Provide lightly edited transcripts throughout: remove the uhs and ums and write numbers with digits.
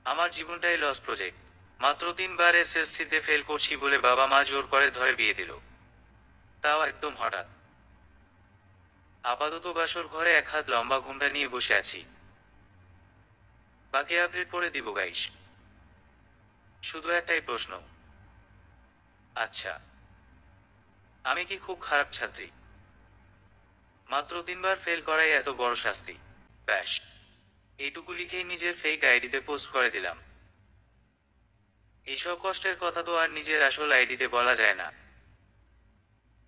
আমার জীবনটাই loss project. মাত্র 3 বার এসএসসিতে ফেল করছি বলে বাবা মা জোর করে ধরে বিয়ে দিল, তাও একদম হঠাৎ। আপাতত বাসর ঘরে এক হাত লম্বা ঘুমটা নিয়ে বসে আছি। বাকি আপডেট পরে দিব গাইস। শুধু একটাই প্রশ্ন, আচ্ছা আমি কি খুব খারাপ ছাত্রী? মাত্র 3 বার ফেল করাই এত বড় শাস্তি? ব্যাস, এইটুকু লিখেই নিজের ফেক আইডিতে পোস্ট করে দিলাম। এইসব কষ্টের কথা তো আর নিজের আসল আইডিতে বলা যায় না।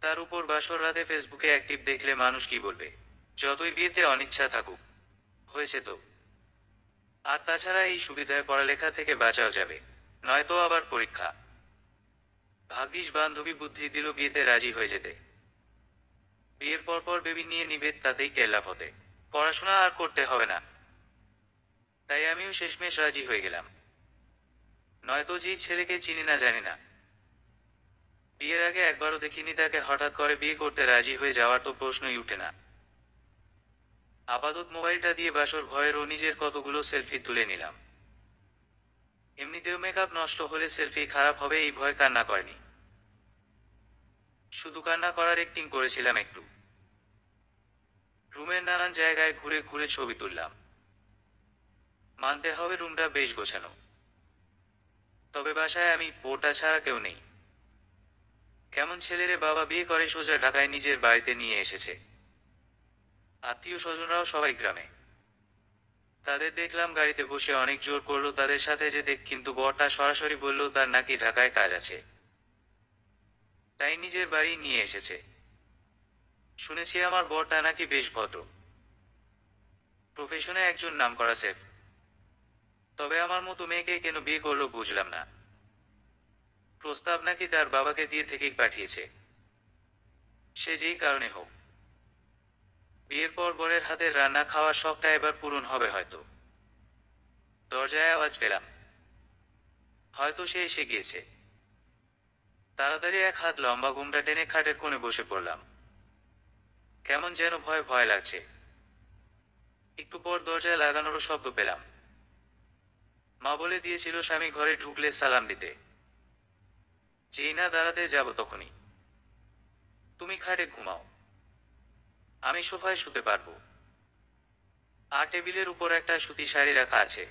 তার উপর বাসর রাতে ফেসবুকে অ্যাক্টিভ দেখলে মানুষ কি বলবে? যতই বিয়েতে অনিচ্ছা থাকুক, হয়েছে তো। আর তাছাড়া এই সুবিধায় পড়ালেখা থেকে বাঁচাও যাবে, নয়তো আবার পরীক্ষা। ভাগ্যিস বান্ধবী বুদ্ধি দিল বিয়েতে রাজি হয়ে যেতে। বিয়ের পর বেবি নিয়ে নিবে, তাতেই কেল্লাফ হতে। পড়াশোনা আর করতে হবে না। তাই আমিও শেষমেশ রাজি হয়ে গেলাম। নয়তো যেই ছেলেকে চিনি না জানি না, বিয়ের আগে একবারও দেখিনি, তাকে হঠাৎ করে বিয়ে করতে রাজি হয়ে যাওয়ার তো প্রশ্নই উঠে না। আপাতত মোবাইলটা দিয়ে বাসর ঘরের ও নিজের কতগুলো সেলফি তুলে নিলাম। এমনিতেও মেকআপ নষ্ট হলে সেলফি খারাপ হবে এই ভয় কান্না করেনি। শুধু কান্না করার অ্যাক্টিং করেছিলাম একটু। রুমের নানান জায়গায় ঘুরে ঘুরে ছবি তুললাম। মানতে হবে রুমটা বেশ গোছানো। তবে বাসায় আমি বউটা ছাড়া কেউ নেই। কেমন ছেলেরে বাবা বিয়ে করে সোজা ঢাকায় নিজের বাড়িতে নিয়ে এসেছে। আত্মীয় স্বজনরাও সবাই গ্রামে। তাদের দেখলাম গাড়িতে বসে, অনেক জোর করলো তাদের সাথে যেতে, কিন্তু বরটা সরাসরি বলল তার নাকি ঢাকায় কাজ আছে, তাই নিজের বাড়ি নিয়ে এসেছে। শুনেছি আমার বরটা নাকি বেশ ভদ্র, প্রফেশনে একজন নামকরা সেফ। তবে আমার মতো মেয়েকে কেন বিয়ে করলো বুঝলাম না। প্রস্তাব নাকি তার বাবাকে দিয়ে থেকেই পাঠিয়েছে। সে যেই কারণে হোক, বিয়ের পর বরের হাতের রান্না খাওয়ার শখটা এবার পূরণ হবে হয়তো। দরজায় আওয়াজ পেলাম, হয়তো সে এসে গিয়েছে। তাড়াতাড়ি এক হাত লম্বা ঘুমটা টেনে খাটের কোণে বসে পড়লাম। কেমন যেন ভয় ভয় লাগছে। একটু পর দরজায় লাগানোরও শব্দ পেলাম। মা বলে দিয়েছিল স্বামী ঘরে ঢুকলে সালাম দিতে। যেই না দাঁড়াতে যাব তখনই, তুমি খাটে ঘুমাও, আমি সোফায় শুতে পারবো। আর টেবিলের উপর একটা সুতি শাড়ি রাখা আছে,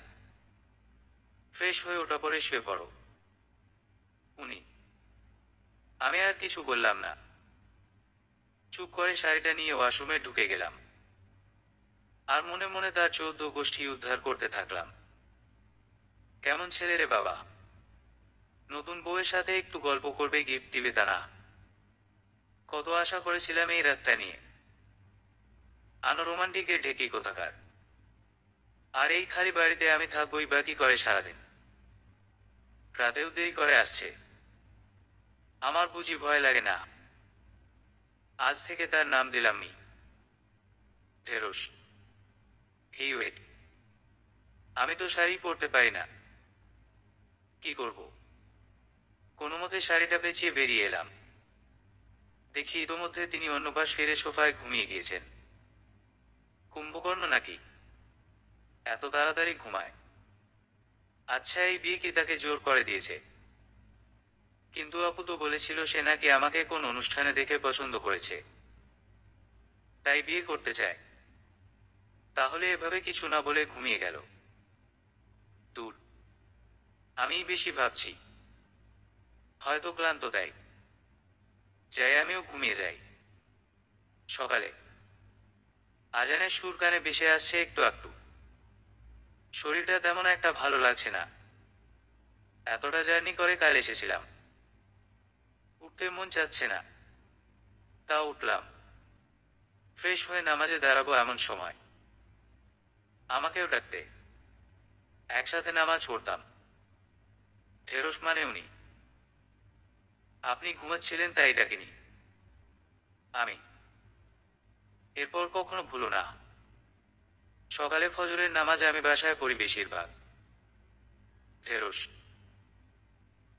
ফ্রেশ হয়ে ওটা পরে শুয়ে পড়ো। উনি, আমি আর কিছু বললাম না। চুপ করে শাড়িটা নিয়ে ওয়াশরুমে ঢুকে গেলাম। আর মনে মনে তার 14 গোষ্ঠী উদ্ধার করতে থাকলাম। কেমন ছেলে রে বাবা, নতুন বউয়ের সাথে একটু গল্প করবে, গিফট দিবে, তা না। কত আশা করেছিলাম এই রাতটা নিয়ে। আনরোমান্টিকে ঢেকি কোথাকার। আর এই খালি বাড়িতে আমি থাকবোই বা কি করে সারাদিন? রাতেও দেরি করে আসছে, আমার বুঝি ভয় লাগে না? আজ থেকে তার নাম দিলাম মি ঢেরস। হেই ওয়েট, আমি তো শাড়ি পরতে পারি না, কি করব? কোনোমতে শাড়িটা পেঁচিয়ে বেরিয়ে এলাম। দেখি ইতোমধ্যে তিনি অন্য পাশ ফিরে সোফায় ঘুমিয়ে গিয়েছেন। কুম্ভকর্ণ নাকি এত তাড়াতাড়ি ঘুমায়? আচ্ছা, এই বিয়ে কি তাকে জোর করে দিয়েছে? কিন্তু আপু তো বলেছিল সে নাকি আমাকে কোন অনুষ্ঠানে দেখে পছন্দ করেছে, তাই বিয়ে করতে চায়। তাহলে এভাবে কিছু না বলে ঘুমিয়ে গেল? দূর, আমিই বেশি ভাবছি। হয়তো ক্লান্ত, তাই যাই, আমিও ঘুমিয়ে যাই। সকালে আজানের সুর কানে ভেসে আসছে একটু একটু। শরীরটা তেমন একটা ভালো লাগছে না। এতটা জার্নি করে কাল এসেছিলাম, উঠতে মন চাচ্ছে না। তাও উঠলাম। ফ্রেশ হয়ে নামাজে দাঁড়াবো এমন সময় আমাকেও ডাকতে। একসাথে নামাজ পড়তাম। ঢেরস মানে উনি। আপনি ঘুমাচ্ছিলেন তাই ডাকিনি আমি। এরপর কখনো ভুলো না, সকালে ফজরের নামাজ আমি বাসায় পড়ি বেশিরভাগ। ঢেরস।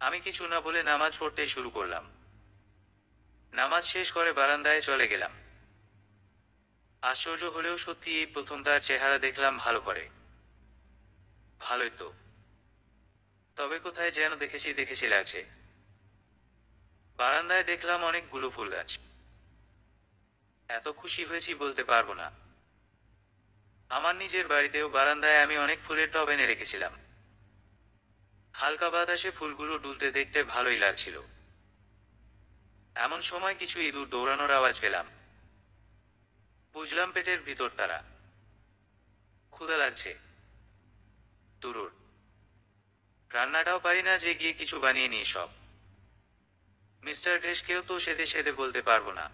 আমি কিছু না বলে নামাজ পড়তে শুরু করলাম। নামাজ শেষ করে বারান্দায় চলে গেলাম। আশ্চর্য হলেও সত্যি এই প্রথম তার চেহারা দেখলাম ভালো করে। ভালোই তো, তবে কোথায় যেন দেখেছি দেখেছি লাগছে। বারান্দায় দেখলাম অনেকগুলো ফুল গাছ। এত খুশি হয়েছি বলতে পারবো না। আমার নিজের বাড়িতেও বারান্দায় আমি অনেক ফুলের টব এনে রেখেছিলাম। হালকা বাতাসে ফুলগুলো দুলতে দেখতে ভালোই লাগছিল। এমন সময় কিছু ইঁদুর দৌড়ানোর আওয়াজ পেলাম। বুঝলাম পেটের ভিতর তারা। ক্ষুধা লাগছে। তুরুর রান্নাটাও পারি না যে গিয়ে কিছু বানিয়ে নিই সব। মিস্টার ঘেষকেও তো সেদে সেদে বলতে পারবো না।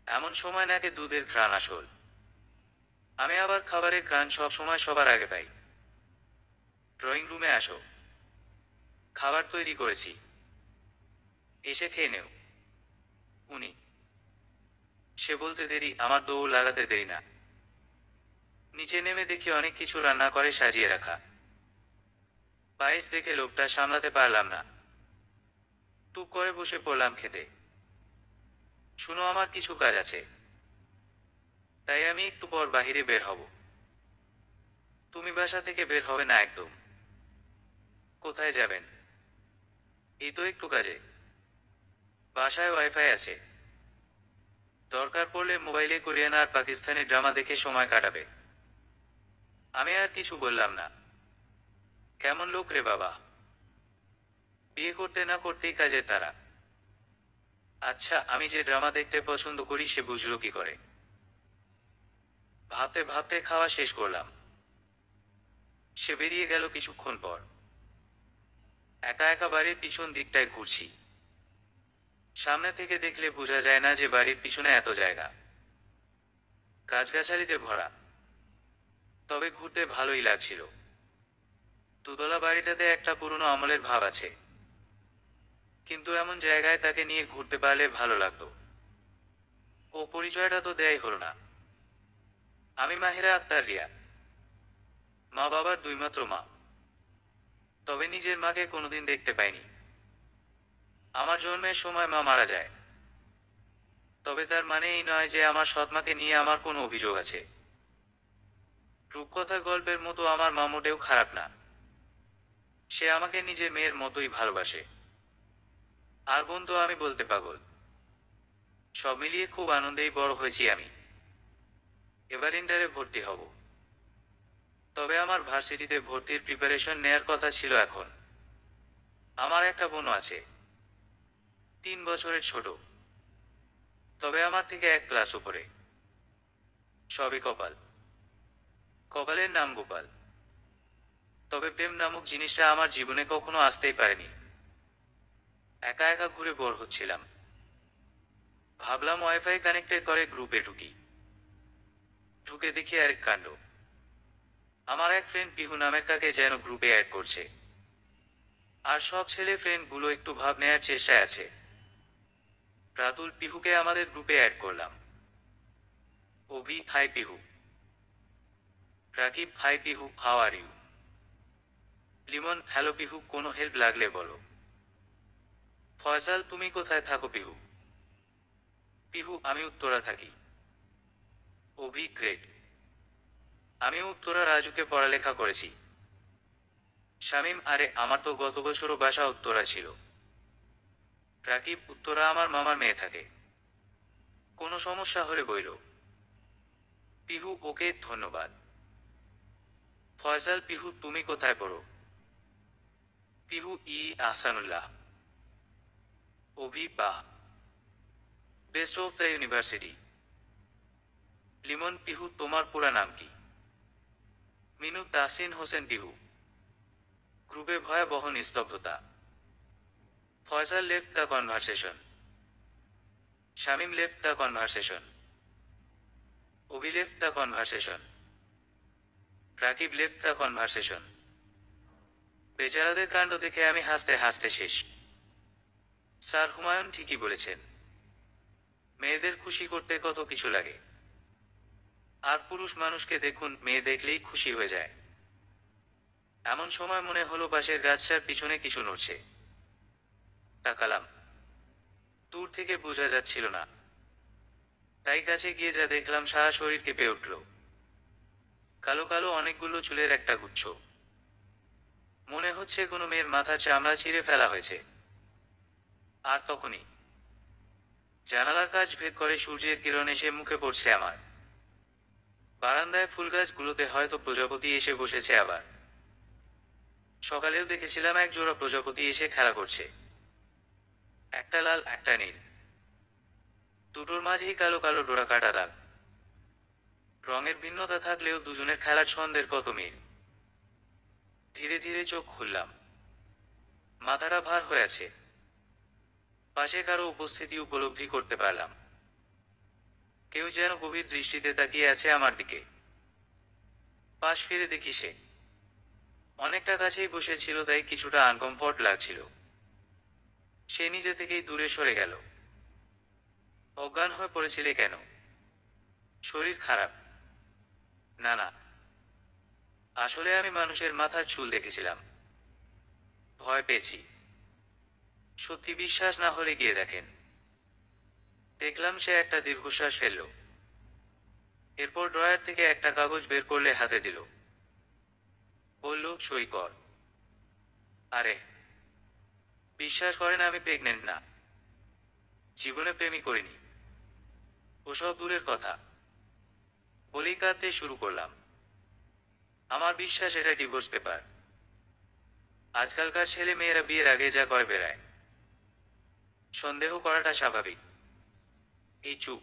এমন সময় নাকে দুধের ঘ্রাণ আসল। আমি আবার খাবারের ঘ্রাণ সব সময় সবার আগে পাই। ড্রয়িং রুমে আসো, খাবার তৈরি করেছি, এসে খেয়ে নেও। উনি সে বলতে দেরি, আমার দৌড় লাগাতে দেরি না। নিচে নেমে দেখি অনেক কিছু রান্না করে সাজিয়ে রাখা। পায়েস দেখে লোভটা সামলাতে পারলাম না। টুক করে বসে পড়লাম খেতে। শুনো, আমার কিছু কাজ আছে, তাই আমি একটু পর বাহিরে বের হব। তুমি বাসা থেকে বের হবে না একদম। কোথায় যাবেন? এই তো একটু কাজে। বাসায় ওয়াইফাই আছে, দরকার পড়লে মোবাইলে কোরিয়ান আর পাকিস্তানি ড্রামা দেখে সময় কাটাবে। আমি আর কিছু বললাম না। কেমন লোক রে বাবা, বিয়ে করতে না করতেই কাজের তারা। আচ্ছা, আমি যে ড্রামা দেখতে পছন্দ করি সে বুঝলো কি করে? ভাবতে ভাবতে খাওয়া শেষ করলাম। সে বেরিয়ে গেল কিছুক্ষণ পর। একা একা বাড়ির পিছন দিকটায় ঘুরছি। সামনে থেকে দেখলে বোঝা যায় না যে বাড়ির পিছনে এত জায়গা। গাছগাছালিতে ভরা। তবে ঘুরতে ভালোই লাগছিল। দুতলা বাড়িটাতে একটা পুরনো আমলের ভাব আছে। কিন্তু এমন জায়গায় তাকে নিয়ে ঘুরতে পারলে ভালো লাগতো। ও পরিচয়টা তো দেয়াই হলো না। আমি মাহিরা আক্তার রিয়া। মা বাবার দুইমাত্র মা। তবে নিজের মাকে কোনোদিন দেখতে পাইনি। আমার জন্মের সময় মা মারা যায়। তবে তার মানে এই নয় যে আমার সৎমাকে নিয়ে আমার কোনো অভিযোগ আছে। রূপকথার গল্পের মতো আমার মা মোটেও খারাপ না। সে আমাকে নিজের মেয়ের মতোই ভালোবাসে। আর বোন তো আমি বলতে পাগল। সব মিলিয়ে খুব আনন্দেই বড় হয়েছি আমি। এবার ইন্টারে ভর্তি হব। তবে আমার ভার্সিটিতে ভর্তির প্রিপারেশন নেয়ার কথা ছিল এখন। আমার একটা বোনও আছে, 3 বছরের ছোট। তবে আমার থেকে এক ক্লাস উপরে। সবই কপাল। কপালের নাম গোপাল। তবে প্রেম নামক জিনিসটা আমার জীবনে কখনো আসতেই পারেনি। একা একা ঘুরে বোর হচ্ছিলাম। ভাবলাম ওয়াইফাই কানেক্টেড করে গ্রুপে ঢুকি। ঢুকে দেখি আরেক কাণ্ড। আমার এক ফ্রেন্ড পিহু নামের কাকে যেন গ্রুপে অ্যাড করছে। আর সব ছেলে ফ্রেন্ড গুলো একটু ভাব নেয়ার চেষ্টায় আছে। রাতুল পিহুকে আমাদের গ্রুপে অ্যাড করলাম। Abhi, hi Pihu. Rakib, hi Pihu, how are you? Limon, hello Pihu, কোনো হেল্প লাগলে বলো। ফয়সাল, তুমি কোথায় থাকো পিহু? পিহু, আমি উত্তরা থাকি। অভি, গ্রেট। আমিও উত্তরা রাজুকে পড়ালেখা করেছি। শামীম, আরে আমার তো গত বছরও বাসা উত্তরা ছিল। রাকিব, উত্তরা আমার মামার মেয়ে থাকে। কোনো সমস্যা হলে বইল। পিহু, ওকে, ধন্যবাদ। ফয়সাল, পিহু তুমি কোথায় পড়ো? পিহু, আহসানুল্লাহ। অভি, বাহ, best of the university. Limon, Pihu তোমার পুরা নাম কি? মিনু, তাহসিন হোসেন পিহু। গ্রুপে ভয়াবহ নিস্তব্ধতা। Faisal left the conversation. Shamim left the conversation. Abhi left the conversation. Rakib left the conversation. বেচারাদের কাণ্ড দেখে আমি হাসতে হাসতে শেষ। স্যার হুমায়ুন ঠিকই বলেছেন, মেয়েদের খুশি করতে কত কিছু লাগে। আর পুরুষ মানুষকে দেখুন, মেয়ে দেখলেই খুশি হয়ে যায়। এমন সময় মনে হলো পাশের গাছটার পিছনে কিছু নড়ছে। তাকালাম। দূর থেকে বোঝা যাচ্ছিল না, তাই কাছে গিয়ে যা দেখলাম সারা শরীর কেঁপে উঠল। কালো কালো অনেকগুলো চুলের একটা গুচ্ছ। মনে হচ্ছে কোনো মেয়ের মাথার চামড়া ছিঁড়ে ফেলা হয়েছে। আর তখনই জানালার কাঁচ ভেদ করে সূর্যের কিরণ এসে মুখে পড়ছে আমার। বারান্দায় ফুল গাছগুলোতে হয়তো প্রজাপতি এসে বসেছে আবার। সকালেও দেখেছিলাম এক জোড়া প্রজাপতি এসে খেলা করছে, একটা লাল একটা নীল, দুটোর মাঝেই কালো কালো ডোরা কাটা দাগ। রঙের ভিন্নতা থাকলেও দুজনের খেলার ছন্দের কত মিল। ধীরে ধীরে চোখ খুললাম, মাথাটা ভার হয়ে আছে। পাশে কারো উপস্থিতি উপলব্ধি করতে পারলাম। কেউ যেন গভীর দৃষ্টিতে তাকিয়ে আছে আমার দিকে। পাশ ফিরে দেখি সে অনেকটা কাছেই বসেছিল, তাই কিছুটা আনকমফর্ট লাগছিল। সে নিজে থেকেই দূরে সরে গেল। অজ্ঞান হয়ে পড়েছিলে কেন? শরীর খারাপ? না না, আসলে আমি মানুষের মাথার চুল দেখেছিলাম, ভয় পেয়েছি। সত্যি বিশ্বাস না হলে গিয়ে দেখেন। দেখলাম সে একটা দীর্ঘশ্বাস ফেলল, এরপর ড্রয়ার থেকে একটা কাগজ বের করলে হাতে দিল। বলল, সই কর। আরে, বিশ্বাস করেন আমি প্রেগনেন্ট না, জীবনে প্রেমই করিনি, ওসব দূরের কথা। বলেই কাঁদতে শুরু করলাম। আমার বিশ্বাস এটা ডিভোর্স পেপার। আজকালকার ছেলে মেয়েরা বিয়ের আগে যা করে বেড়ায়, সন্দেহ করাটা স্বাভাবিক। এই চুপ।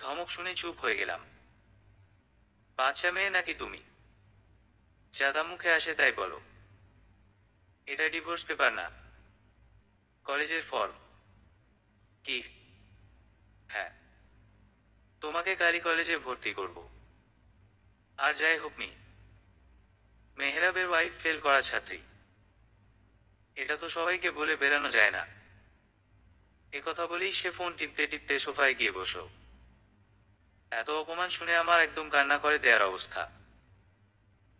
ধমক শুনে চুপ হয়ে গেলাম। বাচ্চা মেয়ে নাকি তুমি? যাদা মুখে আসে তাই বলো। এটা ডিভোর্স পেপার না, কলেজের ফর্ম। কি? হ্যাঁ, তোমাকে কালই কলেজে ভর্তি করব। আর যাই হোক নি, মেহরাবের ওয়াইফ ফেল করা ছাত্রী, এটা তো সবাইকে বলে বেরানো যায় না। একথা বলেই সে ফোন টিপতে টিপতে সোফায় গিয়ে বসো। এত অপমান শুনে আমার একদম কান্না করে দেয়ার অবস্থা।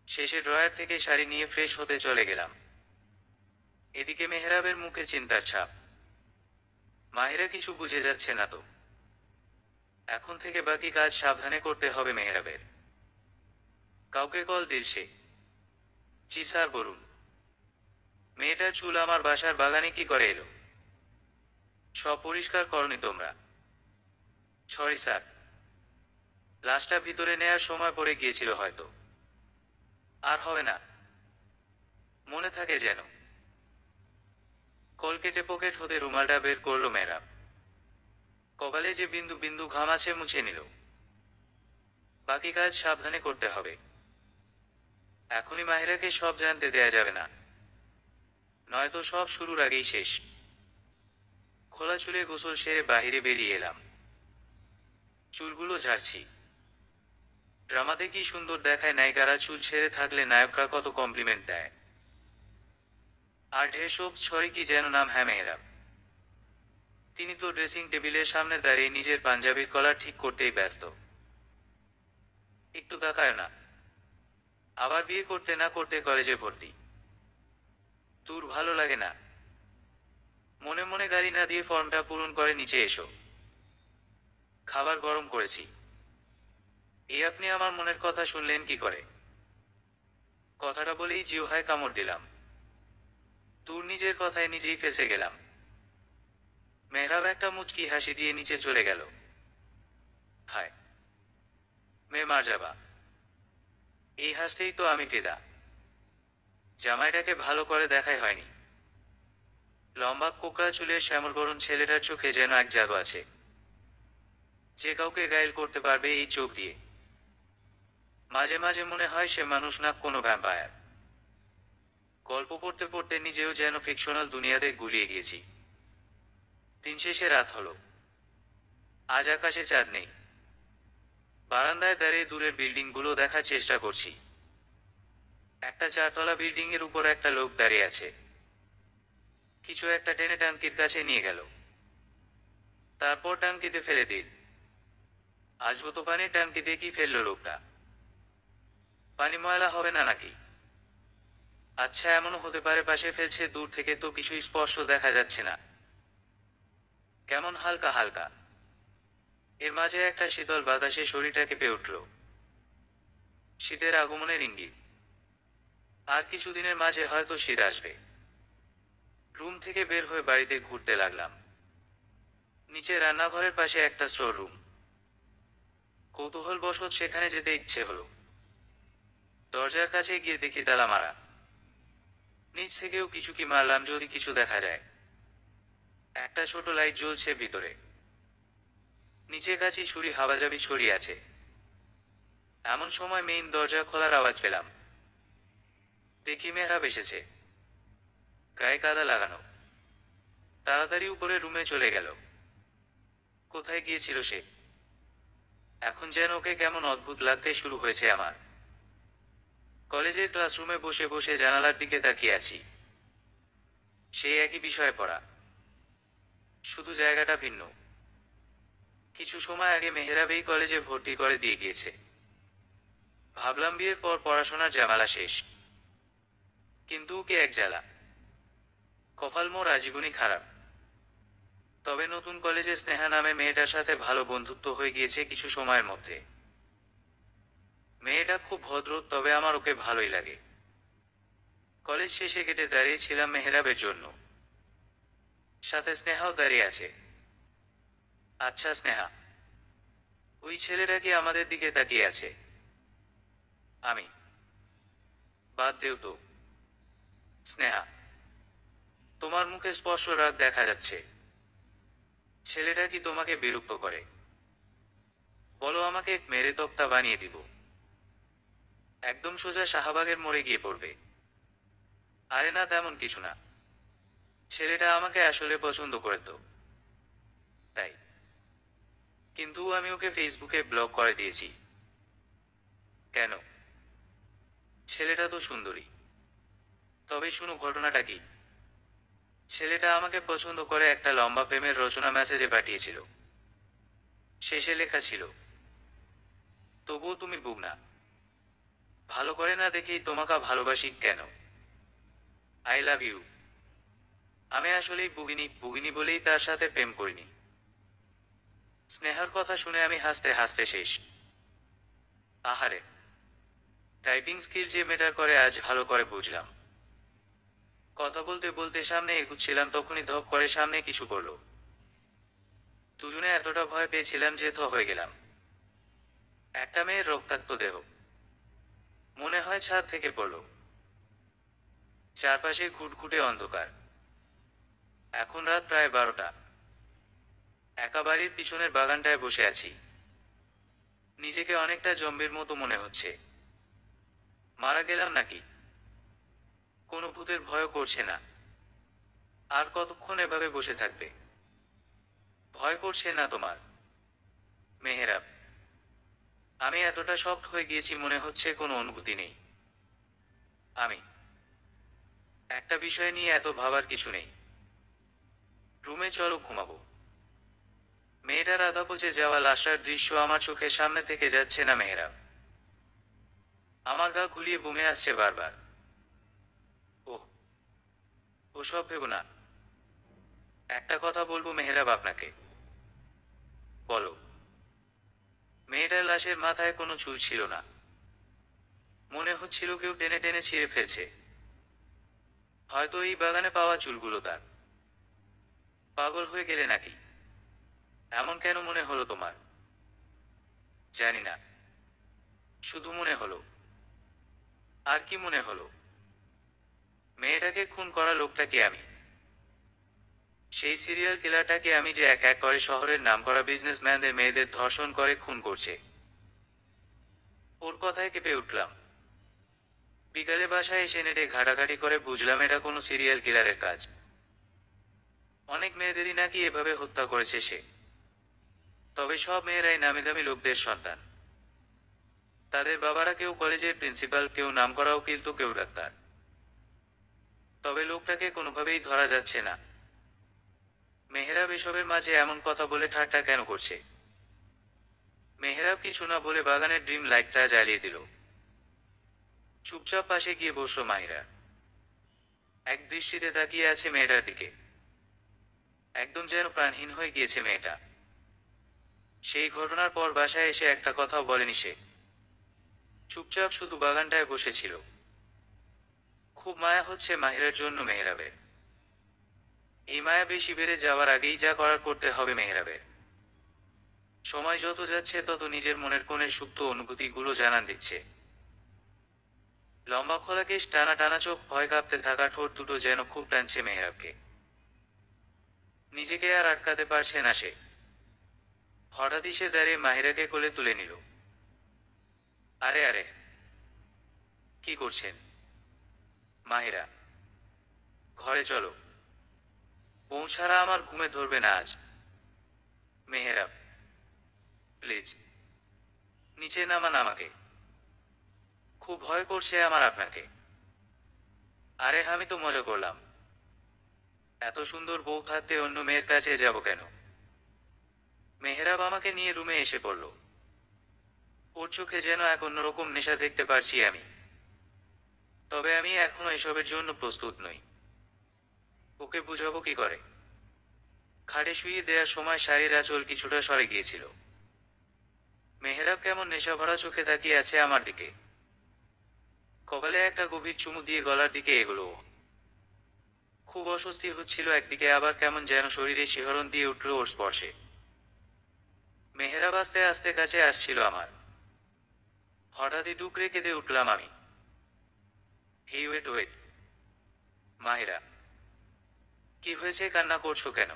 শেষে ড্রয়ার থেকে শাড়ি নিয়ে ফ্রেশ হতে চলে গেলাম। এদিকে মেহরাবের মুখে চিন্তার ছাপ। মাহিরা কিছু বুঝে যাচ্ছে না তো। এখন থেকে বাকি কাজ সাবধানে করতে হবে মেহরাবের। কাউকে কল দিল সে। জি স্যার, বলুন। মেয়েটার চুল আমার বাসার বাগানে কি করে এলো? সব পরিষ্কার করনি তোমরা? সরি স্যার, লাশটা ভিতরে নেয়ার সময় পড়ে গিয়েছিল হয়তো। আর হবে না, মনে থাকে যেন। কল কেটে পকেট হতে রুমালটা বের করলো মেহরাব। কপালে যে বিন্দু বিন্দু ঘাম আছে মুছে নিল। বাকি কাজ সাবধানে করতে হবে। এখনই মাহিরাকে সব জানতে দেয়া যাবে না, নয়তো সব শুরুর আগেই শেষ। খোলা চুলে গোসল সেরে বাহিরে বেরিয়ে এলাম। চুলগুলো ঝাড়ছি। ড্রামাতে কি সুন্দর দেখায় নায়িকারা চুল ছেড়ে থাকলে নায়করা কত কমপ্লিমেন্ট দেয়। আর ঢের সব ছড়ি কি যেন নাম, হ্যাঁ মেহরাব। তিনি তো ড্রেসিং টেবিলের সামনে দাঁড়িয়ে নিজের পাঞ্জাবির কলার ঠিক করতেই ব্যস্ত। একটু তাকায় না। আবার বিয়ে করতে না করতে কলেজে ভর্তি। দূর, ভালো লাগে না। মনে মনে গাড়ি না দিয়ে ফর্মটা পূরণ করে নিচে এসো। খাবার গরম করেছি। এই আপনি আমার মনের কথা শুনলেন কি করে? কথাটা বলেই জিহ্বায় কামড় দিলাম। দূর, নিজের কথায় নিজেই ফেঁসে গেলাম। মেহরাব একটা মুচকি হাসি দিয়ে নিচে চলে গেল। হায়, মে মার যাবা। এই হাসতেই তো আমি ফিদা। জামাইটাকে ভালো করে দেখাই হয়নি। লম্বা কোকড়া চুলের শ্যামলবরণ ছেলেটার চোখে যেন এক জাদু আছে, যে কাউকে ঘায়েল করতে পারবে এই চোখ দিয়ে। মাঝে মাঝে মনে হয় সে মানুষ না, কোনো ভ্যাম্পায়ার। গল্প পড়তে পড়তে নিজেও যেন ফিকশনাল দুনিয়াতে গুলিয়ে গিয়েছি। দিন শেষে রাত হলো। আজ আকাশে চাঁদ নেই। বারান্দায় দাঁড়িয়ে দূরের বিল্ডিং গুলো দেখার চেষ্টা করছি। একটা 4 তলা বিল্ডিং এর উপর একটা লোক দাঁড়িয়ে আছে। কিছু একটা টেনে টাঙ্কির কাছে নিয়ে গেল, তারপর টাঙ্কিতে ফেলে দিল। আসবো তো পানির টাঙ্কিতে কি ফেললো লোকটা? পানি ময়লা হবে না নাকি? আচ্ছা, এমনও হতে পারে পাশে ফেলছে, দূর থেকে তো কিছুই স্পষ্ট দেখা যাচ্ছে না, কেমন হালকা হালকা। এর মাঝে একটা শীতল বাতাসে শরীরটা কেঁপে উঠল। শীতের আগমনের ইঙ্গিত। আর কিছুদিনের মাঝে হয়তো শীত আসবে। রুম থেকে বের হয়ে বাড়িতে ঘুরতে লাগলাম। নিচে রান্নাঘরের পাশে একটা স্টোর রুম। কৌতূহলবশত সেখানে যেতে ইচ্ছে হলো। দরজার কাছে গিয়ে দেখি তালা মারা। নিচ থেকেও কিছু কি মারলাম যদি কিছু দেখা যায়। একটা ছোট লাইট জ্বলছে ভিতরে। নিচে কাছে ছুরি হাবাজাবি ছড়িয়ে আছে। এমন সময় মেইন দরজা খোলার আওয়াজ পেলাম। দেখি মেহরাব এসেছে, গায়ে কাদা লাগানো। তাড়াতাড়ি উপরে রুমে চলে গেল। কোথায় গিয়েছিল সে? এখন যেন ওকে কেমন অদ্ভুত লাগতে শুরু হয়েছে আমার। কলেজের ক্লাসরুমে বসে বসে জানালার দিকে তাকিয়ে আছি। সেই একই বিষয়ে পড়া, শুধু জায়গাটা ভিন্ন। কিছু সময় আগে মেহরাব এই কলেজে ভর্তি করে দিয়ে গিয়েছে। ভাবলাম বিয়ের পর পড়াশোনার ঝামেলা শেষ, কিন্তু ওকে এক জ্বালা। কপাল মোর আজীবনই খারাপ। তবে নতুন কলেজে স্নেহা নামে মেয়েটার সাথে ভালো বন্ধুত্ব হয়ে গিয়েছে কিছু সময়ের মধ্যে। মেয়েটা খুব ভদ্র, তবে আমার ওকে ভালোই লাগে। কলেজ শেষে গেটে দাঁড়িয়েছিলাম মেহরাবের জন্য। সাথে স্নেহাও দাঁড়িয়ে আছে। আচ্ছা স্নেহা, ওই ছেলেটা কি আমাদের দিকে তাকিয়ে আছে? আমি, বাদ দেও তো। স্নেহা, তোমার মুখে স্পষ্ট রাগ দেখা যাচ্ছে। ছেলেটা কি তোমাকে বিরক্ত করে? বলো, আমাকে মেরে তক্তা বানিয়ে দিব। একদম সোজা শাহবাগের মোড়ে গিয়ে পড়বে। আরে না, তেমন কিছু না। ছেলেটা আমাকে আসলে পছন্দ করে তো, তাই। কিন্তু আমি ওকে ফেসবুকে ব্লক করে দিয়েছি। কেন? ছেলেটা তো সুন্দরী। তবে শুনো, ঘটনাটা কি। ছেলেটা আমাকে পছন্দ করে একটা লম্বা প্রেমের রচনা মেসেজে পাঠিয়েছিল। শেষে লেখা ছিল, তবুও তুমি বুক না। ভালো করে না দেখেই তোমাকে ভালোবাসি কেন। I love you. আমি আসলেই বুগিনি বুগিনি বলেই তার সাথে প্রেম করিনি। স্নেহার কথা শুনে আমি হাসতে হাসতে শেষ। আহারে, টাইপিং স্কিল যে ম্যাটার করে আজ ভালো করে বুঝলাম। কথা বলতে বলতে সামনে এগুচ্ছিলাম, তখনই ধপ করে সামনে কিছু পড়ল। দুজনে এতটা ভয় পেয়েছিলাম যে থ হয়ে গেলাম। একটা মেয়ের রক্তাক্ত দেহ, মনে হয় ছাদ থেকে পড়ল। চারপাশে ঘুটঘুটে অন্ধকার। এখন রাত প্রায় 12টা। একা বাড়ির পিছনের বাগানটায় বসে আছি। নিজেকে অনেকটা জম্বির মতো মনে হচ্ছে। মারা গেলাম নাকি? কোনো ভূতের ভয়ও করছে না। আর কতক্ষণ এভাবে বসে থাকবে? ভয় করছে না তোমার? মেহেরাব, আমি এতটা শক্ট হয়ে গিয়েছি মনে হচ্ছে কোনো অনুভূতি নেই। আমি, একটা বিষয় নিয়ে এত ভাবার কিছু নেই। রুমে চলো, ঘুমাবো। মেয়েটার আধা পচে যাওয়া লাশটার দৃশ্য আমার চোখের সামনে থেকে যাচ্ছে না মেহেরাব। আমার গা ঘুলিয়ে বমে আসছে বারবার। ওহ, ওসব ভেবো না। একটা কথা বলবো মেহেরাব আপনাকে। বলো। মেয়েটার লাশের মাথায় কোনো চুল ছিল না। মনে হচ্ছিল কেউ টেনে টেনে ছিঁড়ে ফেলছে। হয়তো এই বাগানে পাওয়া চুলগুলো তার। পাগল হয়ে গেলে নাকি? এমন কেন মনে হলো তোমার? জানি না, শুধু মনে হলো। আর কি মনে হলো? মেয়েটাকে খুন করা লোকটাকে আমি। সেই সিরিয়াল কিলারটাকে আমি, যে এক এক করে শহরের নামকরা বিজনেসম্যানদের মেয়েদের ধর্ষণ করে খুন করছে। ওর কথায় কেঁপে উঠলাম। বিকালে বাসায় এসে নেটে ঘাটাঘাটি করে বুঝলাম এটা কোনো সিরিয়াল কিলারের কাজ। অনেক মেয়েদেরই নাকি এভাবে হত্যা করেছে সে। তবে সব মেয়েরাই নামিদামি লোকদের সন্তান। তাদের বাবারা কেউ কলেজের প্রিন্সিপাল, কেউ নামকরা উকিল, তো কেউ ডাক্তার। তবে লোকটাকে কোনোভাবেই ধরা যাচ্ছে না। মেহরাব এসবের মাঝে এমন কথা বলে ঠাট্টা কেন করছে? মেহরাব কিছু না বলে বাগানের ড্রিম লাইটটা জ্বালিয়ে দিল। চুপচাপ পাশে গিয়ে বসল মাহিরা। এক দৃষ্টিতে তাকিয়ে আছে মেয়েটার দিকে। একদম যেন প্রাণহীন হয়ে গিয়েছে মেয়েটা। সেই ঘটনার পর বাসায় এসে একটা কথাও বলেনি সে। চুপচাপ শুধু বাগানটায় বসেছিল। মায়া হচ্ছে মাহিরার জন্য মেহরাবের। এই মায়া বেশি বেড়ে যাওয়ার আগেই যা করার করতে হবে মেহরাবের। সময় যত যাচ্ছে তত নিজের মনের কোণের সুপ্ত অনুভূতিগুলো জানান দিচ্ছে। লম্বা খোলা কেশ, টানা টানা চোখ, ভয় কাঁপতে থাকা ঠোঁট দুটো যেন খুব টানছে মেহরাবকে। নিজেকে আর আটকাতে পারছে না সে। হঠাৎই সে দাঁড়িয়ে মাহিরাকে কোলে তুলে নিল। আরে আরে, কি করছেন? মাহিরা, ঘরে চলো। বউ ছাড়া আমার ঘুমে ধরবে না আজ। মেহরাব, প্লিজ নিচে নামান আমাকে। খুব ভয় করছে আমার আপনাকে। আরে আমি তো মজা করলাম। এত সুন্দর বউ থাকতে অন্য মেয়ের কাছে যাব কেন? মেহরাব আমাকে নিয়ে রুমে এসে পড়ল। ওর চোখে যেন এক অন্যরকম নেশা দেখতে পারছি আমি। তবে আমি এখনো এসবের জন্য প্রস্তুত নই। ওকে বুঝাবো কি করে? খাটে শুইয়ে দেওয়ার সময় শাড়ির আঁচল কিছুটা সরে গিয়েছিল। মেহরাব কেমন নেশা ভরা চোখে তাকিয়ে আছে আমার দিকে। কপালে একটা গভীর চুমু দিয়ে গলার দিকে এগোলো ও। খুব অস্বস্তি হচ্ছিল একদিকে, আবার কেমন যেন শরীরে শিহরণ দিয়ে উঠল ওর স্পর্শে। মেহরাব আস্তে আস্তে কাছে আসছিল আমার। হঠাৎই ডুকরে কেঁদে উঠলাম আমি। হি, ওয়েট ওয়েট। মাহিরা, কি হয়েছে? কান্না করছো কেন?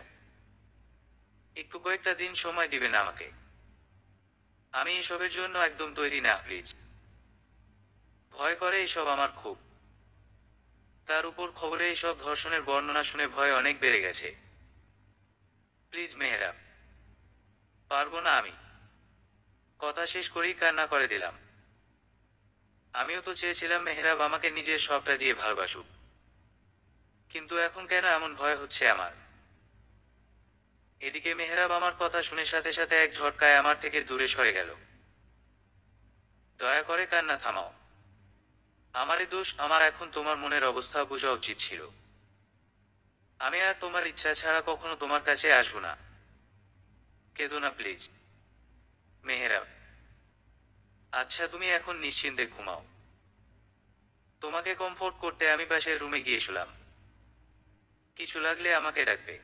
একটু কয়েকটা দিন সময় দিবেন আমাকে। আমি এসবের জন্য একদম তৈরি না, প্লিজ। ভয় করে এসব আমার খুব। তার উপর খবরে এসব ধর্ষণের বর্ণনা শুনে ভয় অনেক বেড়ে গেছে। প্লিজ মেহরাব। পারবো না আমি। কথা শেষ করেই কান্না করে দিলাম। আমিও তো চেয়েছিলাম মেহরাব আমাকে নিজের সবটা দিয়ে ভালোবাসুক। কিন্তু এখন কেন এমন ভয় হচ্ছে আমার? এদিকে মেহরাব আমার কথা শুনে সাথে সাথে এক ঝটকায় আমার থেকে দূরে সরে গেল। দয়া করে কান্না থামাও। আমারই দোষ, আমার এখন তোমার মনের অবস্থা বোঝা উচিত ছিল। আমি আর তোমার ইচ্ছা ছাড়া কখনো তোমার কাছে আসবো না। কেঁদো না প্লিজ। মেহরাব, আচ্ছা তুমি এখন নিশ্চিন্তে ঘুমাও। তোমাকে কমফোর্ট করতে আমি পাশের রুমে গিয়েছিলাম। কিছু লাগলে আমাকে ডাকবে।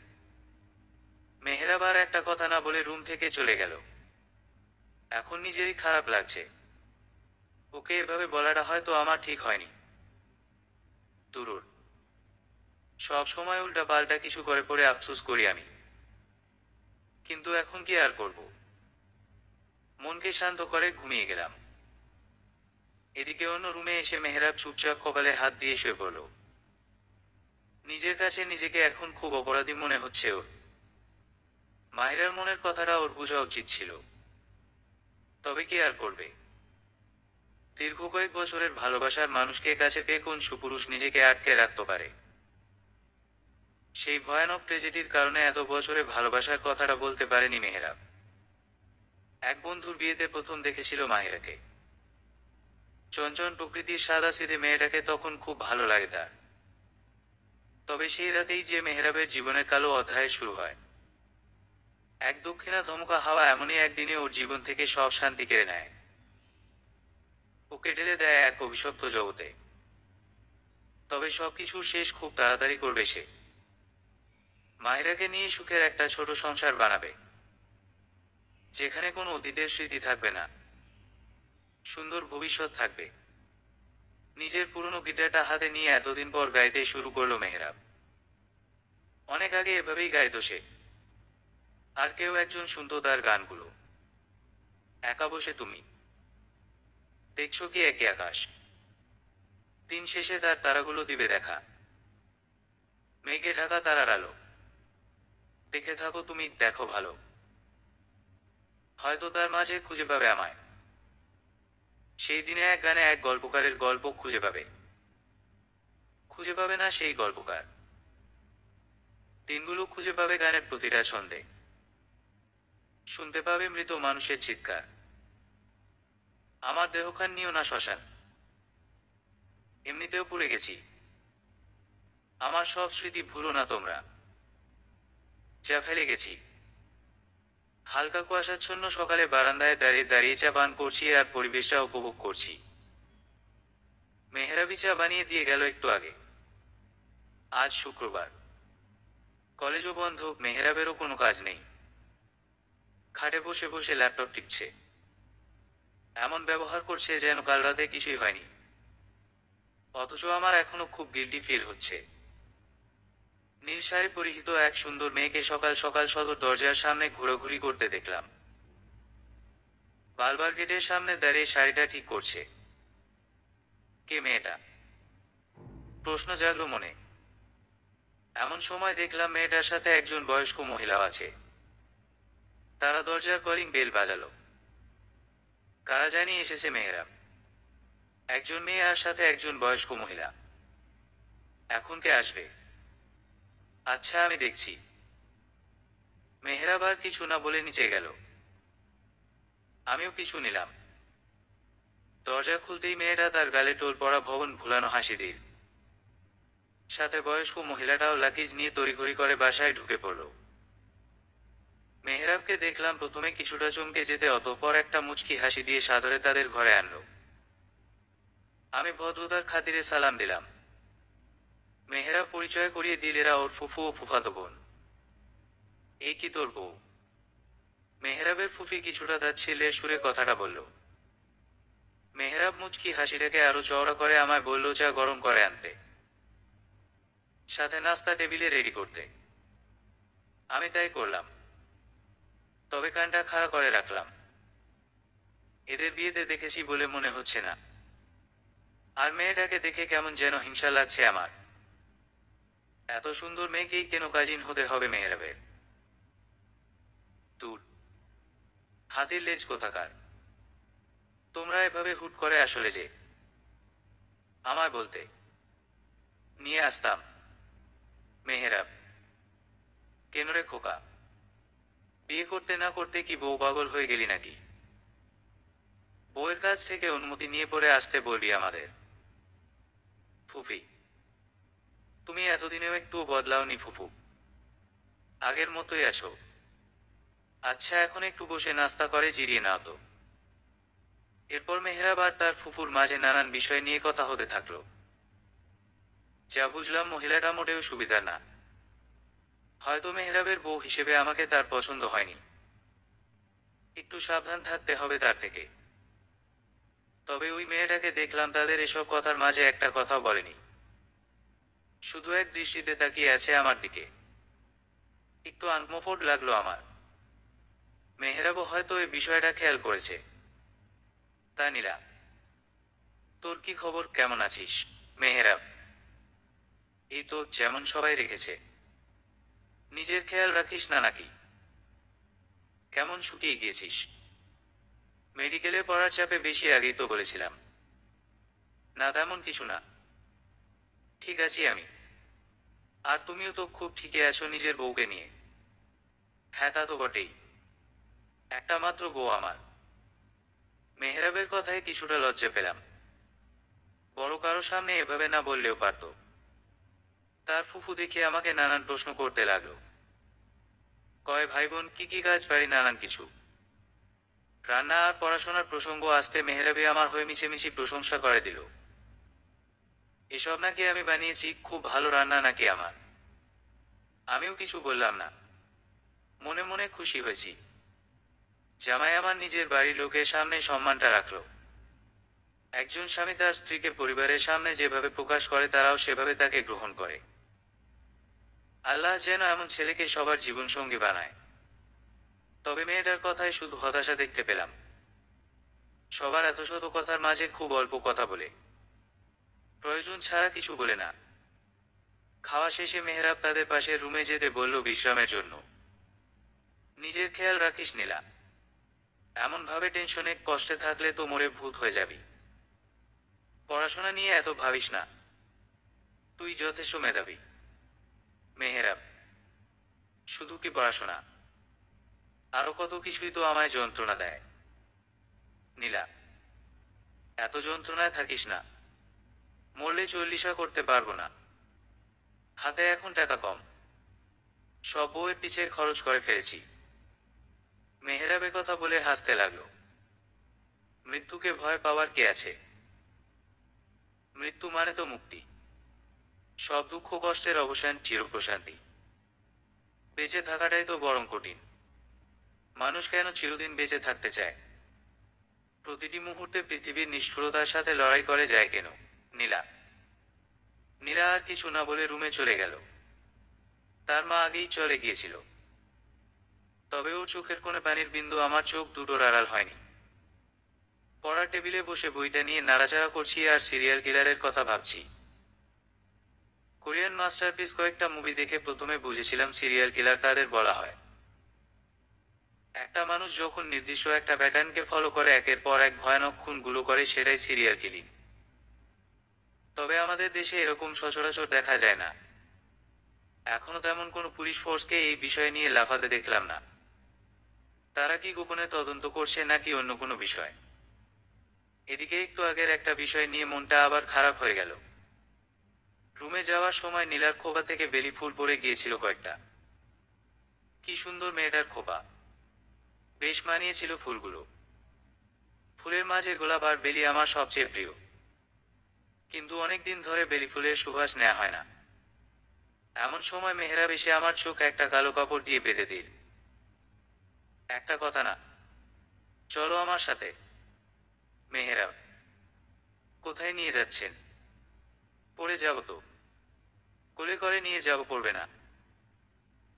মেহরাব আর একটা কথা না বলে রুম থেকে চলে গেল। এখন নিজেরই খারাপ লাগছে। ওকে এভাবে বলাটা হয়তো আমার ঠিক হয়নি। দুরুর, সব সময় উল্টা পাল্টা কিছু করে পরে আফসোস করি আমি। কিন্তু এখন কি আর করব? মনকে শান্ত করে ঘুমিয়ে গেলাম। এদিকে অন্য রুমে এসে মেহরাব চুপচাপ কপালে হাত দিয়ে শুয়ে পড়ল। নিজের কাছে নিজেকে এখন খুব অপরাধী মনে হচ্ছে ওর। মাহিরার মনের কথাটা ওর বোঝা উচিত ছিল। তবে কি আর করবে? দীর্ঘ কয়েক বছরের ভালোবাসার মানুষকে কাছে পেয়ে কোন সুপুরুষ নিজেকে আটকে রাখতে পারে? সেই ভয়ানক ট্রেজেডির কারণে এত বছরে ভালোবাসার কথাটা বলতে পারেনি মেহরাব। এক বন্ধুর বিয়েতে প্রথম দেখেছিল মাহিরাকে। চঞ্চল প্রকৃতির সাদা সিধে মেয়েটাকে তখন খুব ভালো লাগে তার। তবে সেই রাতেই যে মেহরাবের জীবনের কালো অধ্যায় শুরু হয়। এক দক্ষিণা ধমকা হাওয়া এমনই একদিনে ওর জীবন থেকে সব শান্তি কেড়ে নেয়। ওকে ঢেলে দেয় এক অভিশপ্ত জগতে। তবে সবকিছুর শেষ খুব তাড়াতাড়ি করবে সে। মাহিরাকে নিয়ে সুখের একটা ছোট সংসার বানাবে, যেখানে কোনো অতীতের স্মৃতি থাকবে না। সুন্দর ভবিষ্যৎ থাকবে। নিজের পুরনো গিটারটা হাতে নিয়ে এতদিন পর গাইতে শুরু করলো মেহরাব। অনেক আগে এভাবেই গাইতো সে। আর কেউ একজন শুনতো তার গানগুলো। একা বসে তুমি দেখছো কি একই আকাশ? দিন শেষে তার তারাগুলো দিবে দেখা। মেঘে ঢাকা তারার আলো। দেখে থাকো তুমি, দেখো ভালো। হয়তো তার মাঝে খুঁজে পাবে আমায়। সেই দিনে এক গানে এক গল্পকারের গল্প খুঁজে পাবে। খুঁজে পাবে না সেই গল্পকার। দিনগুলো খুঁজে পাবে গানের প্রতিটা ছন্দে। শুনতে পাবে মৃত মানুষের চিৎকার। আমার দেহখান নিও না শ্মশান। এমনিতেও পুড়ে গেছি। আমার সব স্মৃতি ভুলো না তোমরা। চা ফেলে গেছি। হালকা কুয়াশাচ্ছন্ন সকালে বারান্দায় দাঁড়িয়ে দাঁড়িয়ে চা পান করছি আর পরিবেশটা উপভোগ করছি। মেহরাবি চা বানিয়ে দিয়ে গেল একটু আগে। আজ শুক্রবার, কলেজও বন্ধ, মেহরাবেরও কোনো কাজ নেই। খাটে বসে বসে ল্যাপটপ টিপছে। এমন ব্যবহার করছে যেন কাল রাতে কিছুই হয়নি। অথচ আমার এখনো খুব গিল্টি ফিল হচ্ছে। নীল শাড়ি পরিহিত এক সুন্দর মেয়েকে সকাল সকাল সদর দরজার সামনে ঘোরাঘুরি করতে দেখলাম। বারবার গেটের সামনে দাঁড়িয়ে শাড়িটা ঠিক করছে। কে মেয়েটা? প্রশ্ন জাগলো মনে। এমন সময় দেখলাম মেয়েটার সাথে একজন বয়স্ক মহিলাও আছে। তারা দরজার কলিং বেল বাজালো। কারা জানি এসেছে মেহরাব। একজন মেয়ে আর সাথে একজন বয়স্ক মহিলা। এখন কে আসবে? আচ্ছা, আমি দেখছি। মেহরাব আর কিছু না বলে নিচে গেল। আমিও পিছু নিলাম। দরজা খুলতেই মেয়েটা তার গালে টোল পড়া ভবন ভুলানো হাসি দিল। সাথে বয়স্ক মহিলাটাও লাগেজ নিয়ে তড়িঘড়ি করে বাসায় ঢুকে পড়ল। মেহরাবকে দেখলাম প্রথমে কিছুটা চমকে যেতে, অতঃপর একটা মুচকি হাসি দিয়ে সাদরে তাদের ঘরে আনলো। আমি ভদ্রতার খাতিরে সালাম দিলাম। মেহরাব পরিচয় করিয়ে দিল, এরা ওর ফুফু ও ফুফাতো বোন। এই কি তোর বউ? মেহরাবের ফুফি কিছুটা তাচ্ছিল্যের সুরে কথাটা বলল। মেহরাব মুচকি হাসিটাকে আরো চওড়া করে আমায় বলল, চা গরম করে আনতে, সাথে নাস্তা টেবিলে রেডি করতে। আমি তাই করলাম। তবে কানটা খাড়া করে রাখলাম। এদের বিয়েতে দেখেছি বলে মনে হচ্ছে না। আর মেয়েটাকে দেখে কেমন যেন হিংসা লাগছে আমার। এত সুন্দর মেয়েকেই কেন কাজিন হতে হবে মেহরাবের? দূর, হাতির লেজ কোথাকার। তোমরা এভাবে হুট করে আসলে যে আমায় বলতে, নিয়ে আসতাম। মেহরাব, কেন রে খোকা? বিয়ে করতে না করতে কি বউ পাগল হয়ে গেলি নাকি? বউয়ের কাছ থেকে অনুমতি নিয়ে পরে আসতে বলবি আমাদের। ফুফি, তুমি এতদিনেও একটুও বদলাওনি ফুফু, আগের মতোই আছো। আচ্ছা, এখন একটু বসে নাস্তা করে জিরিয়ে নাও তো। এরপর মেহরাব আর তার ফুফুর মাঝে নানান বিষয় নিয়ে কথা হতে থাকলো। যা বুঝলাম, মহিলাটা মোটেও সুবিধার না। হয়তো মেহরাবের বউ হিসেবে আমাকে তার পছন্দ হয়নি। একটু সাবধান থাকতে হবে তার থেকে। তবে ওই মেয়েটাকে দেখলাম তাদের এসব কথার মাঝে একটা কথাও বলেনি। শুধু এক দৃষ্টিতে তাকিয়ে আছে আমার দিকে। একটু আনকমফোর্ট লাগলো আমার। মেহরাবও হয়তো এই বিষয়টা খেয়াল করেছে। তা নীলা, তোর কি খবর, কেমন আছিস? মেহরাব, এই তো যেমন সবাই রেখেছে। নিজের খেয়াল রাখিস না নাকি? কেমন শুকিয়ে গিয়েছিস? মেডিকেলে পড়ার চাপে বেশি, আগেই তো বলেছিলাম। না, তেমন কিছু না। ঠিক আছি আমি। আর তুমিও তো খুব ঠিকই আছো নিজের বউকে নিয়ে। হ্যাঁ, তা তো বটেই। একটা মাত্র বউ আমার। মেহরাবের কথায় কিছুটা লজ্জা পেলাম। বড় কারো সামনে এভাবে না বললেও পারত। তার ফুফু দেখে আমাকে নানান প্রশ্ন করতে লাগলো। কয় ভাই বোন, কি কি কাজ পারি, নানান কিছু। রান্না আর পড়াশোনার প্রসঙ্গ আসতে মেহরাবে আমার হয়ে মিছেমিছি প্রশংসা করে দিল। এসব নাকি আমি বানিয়েছি, খুব ভালো রান্না নাকি আমার। আমিও কিছু বললাম না। মনে মনে খুশি হয়েছি। জামাই আমার নিজের বাড়ির লোকের সামনে সম্মানটা রাখলো। একজন স্বামী তার স্ত্রীকে পরিবারের সামনে যেভাবে প্রকাশ করে, তারাও সেভাবে তাকে গ্রহণ করে। আল্লাহ যেন এমন ছেলেকে সবার জীবনসঙ্গী বানায়। তবে মেয়েটার কথায় শুধু হতাশা দেখতে পেলাম। সবার এত শত কথার মাঝে খুব অল্প কথা বলে, প্রয়োজন ছাড়া কিছু বলে না। খাওয়া শেষে মেহরাব তাদের পাশের রুমে যেতে বলল বিশ্রামের জন্য। নিজের খেয়াল রাখিস নীলা। এমন ভাবে টেনশনে কষ্টে থাকলে তো মরে ভূত হয়ে যাবি। পড়াশোনা নিয়ে এত ভাবিস না। তুই যথেষ্ট মেধাবী। মেহরাব, শুধু কি পড়াশোনা? আরো কত কিছুই তো আমায় যন্ত্রণা দেয়। নীলা, এত যন্ত্রণায় থাকিস না। মরলে চল্লিশা করতে পারবো না। হাতে এখন টাকা কম। সব বউয়ের পিছে খরচ করে ফেলেছি। মেহরাবে কথা বলে হাসতে লাগলো। মৃত্যুকে ভয় পাওয়ার কে আছে? মৃত্যু মানে তো মুক্তি। সব দুঃখ কষ্টের অবসান চিরপ্রশান্তি। বেঁচে থাকাটাই তো বরং কঠিন। মানুষ কেন চিরদিন বেঁচে থাকতে চায়? প্রতিটি মুহূর্তে পৃথিবীর নিষ্ঠুরতার সাথে লড়াই করে যায় কেন? নীলা। নীলা আর কিছু না বলে রুমে চলে গেল। তার মা আগেই চলে গিয়েছিল। তবে ওর চোখের কোণে পানির বিন্দু আমার চোখ দুটোর আড়াল হয়নি। পড়ার টেবিলে বসে বইটা নিয়ে নাড়াচাড়া করছি আর সিরিয়াল কিলারের কথা ভাবছি। কোরিয়ান মাস্টারপিস কয়েকটা মুভি দেখে প্রথমে বুঝেছিলাম সিরিয়াল কিলার তাদের বলা হয়। একটা মানুষ যখন নির্দিষ্ট একটা প্যাটার্নকে ফলো করে একের পর এক ভয়ানক খুনগুলো করে, সেটাই সিরিয়াল কিলিং। তবে আমাদের দেশে এরকম সচরাচর দেখা যায় না। এখনো তেমন কোনো পুলিশ ফোর্সকে এই বিষয় নিয়ে লাফাতে দেখলাম না। তারা কি গোপনে তদন্ত করছে নাকি অন্য কোনো বিষয়? এদিকে একটু আগের একটা বিষয় নিয়ে মনটা আবার খারাপ হয়ে গেল। রুমে যাওয়ার সময় নীলার খোপা থেকে বেলি ফুল পড়ে গিয়েছিল কয়েকটা। কি সুন্দর মেয়েটার খোপা! বেশ মানিয়েছিল ফুলগুলো। ফুলের মাঝে গোলাপ আর বেলি আমার সবচেয়ে প্রিয়। কিন্তু অনেকদিন ধরে বেলি ফুলের সুবাস নেওয়া হয় না। এমন সময় মেহরাব এসে আমার চোখ একটা কালো কাপড় দিয়ে বেঁধে দিল। একটা কথা না, চলো আমার সাথে। মেহরাব। কোথায় নিয়ে যাচ্ছেন? পড়ে যাব তো। কোলে করে নিয়ে যাব, পড়বে না।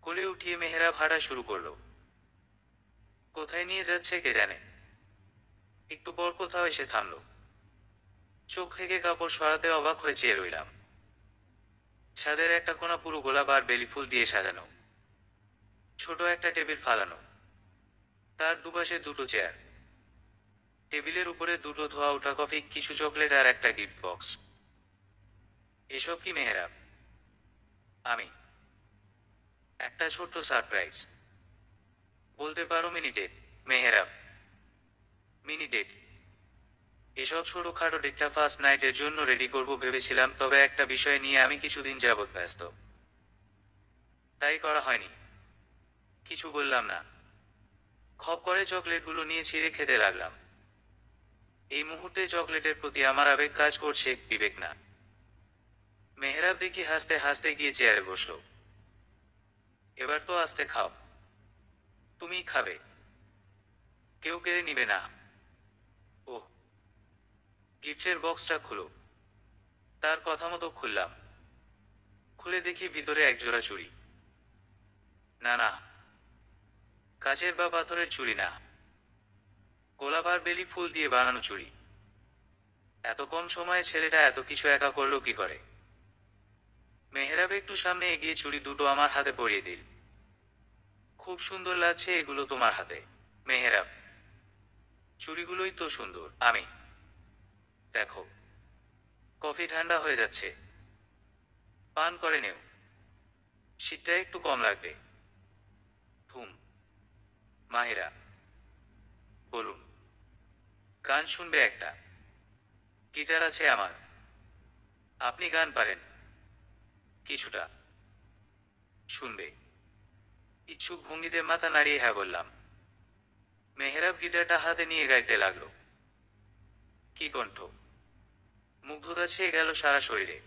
কোলে উঠিয়ে মেহরাব হাঁটা শুরু করলো। কোথায় নিয়ে যাচ্ছে কে জানে। একটু পর কোথাও এসে থামলো। চোখ থেকে কাপড় সরাতে অবাক হয়ে চেয়ে রইলাম। ছাদের একটা কোণা পুরো গোলাপ আর বেলি ফুল দিয়ে সাজানো। ছোট একটা টেবিল ফালানো। তার দুপাশে দুটো চেয়ার। টেবিলের উপরে দুটো ধোয়া ওঠা কফি, কিছু চকলেট আর একটা গিফট বক্স। এসব কি মেহরাব? আমি। একটা ছোট্ট সারপ্রাইজ। বলতে পারো মিনিটেড। মেহরাব। মিনিটেড। এসব ছোটখাটো ডেটটা ফার্স্ট নাইটের জন্য রেডি করব ভেবেছিলাম, তবে একটা বিষয় নিয়ে আমি কিছুদিন যাবৎ ব্যস্ত। তাই করা হয়নি। কিছু বললাম না। খপ করে চকলেটগুলো নিয়ে ছিঁড়ে খেতে লাগলাম। এই মুহূর্তে চকলেটের প্রতি আমার আবেগ কাজ করছে, বিবেক না। মেহরাব দেখি হাসতে হাসতে গিয়ে চেয়ারে বসলো। এবার তো আস্তে খাও। তুমিই খাবে। কেউ কেড়ে নিবে না। ওহ। গিফটের বক্সটা খুলো। তার কথা মতো খুললাম। খুলে দেখি ভিতরে একজোড়া চুড়ি। না না, কাচের বা পাথরের চুড়ি না। গোলাপ আর বেলি ফুল দিয়ে বানানো চুড়ি। এত কম সময়ে ছেলেটা এত কিছু একা করলো কি করে? মেহরাব একটু সামনে এগিয়ে চুড়ি দুটো আমার হাতে পরিয়ে দিল। খুব সুন্দর লাগছে এগুলো তোমার হাতে। মেহরাব। চুড়িগুলোই তো সুন্দর। আমি। দেখো, কফি ঠান্ডা হয়ে যাচ্ছে। পান করে নেও। শীতটা একটু কম লাগবে। হুম। মাহিরা। বলুন। গান শুনবে একটা? গিটার আছে আমার। আপনি গান পারেন? কিছুটা। শুনবে? ইচ্ছুক ভঙ্গিতে মাথা নাড়িয়ে হ্যাঁ বললাম। মেহরাব গিটারটা হাতে নিয়ে গাইতে লাগলো। কি কণ্ঠ! মুগ্ধতা ছেয়ে গেল সারা শরীরে।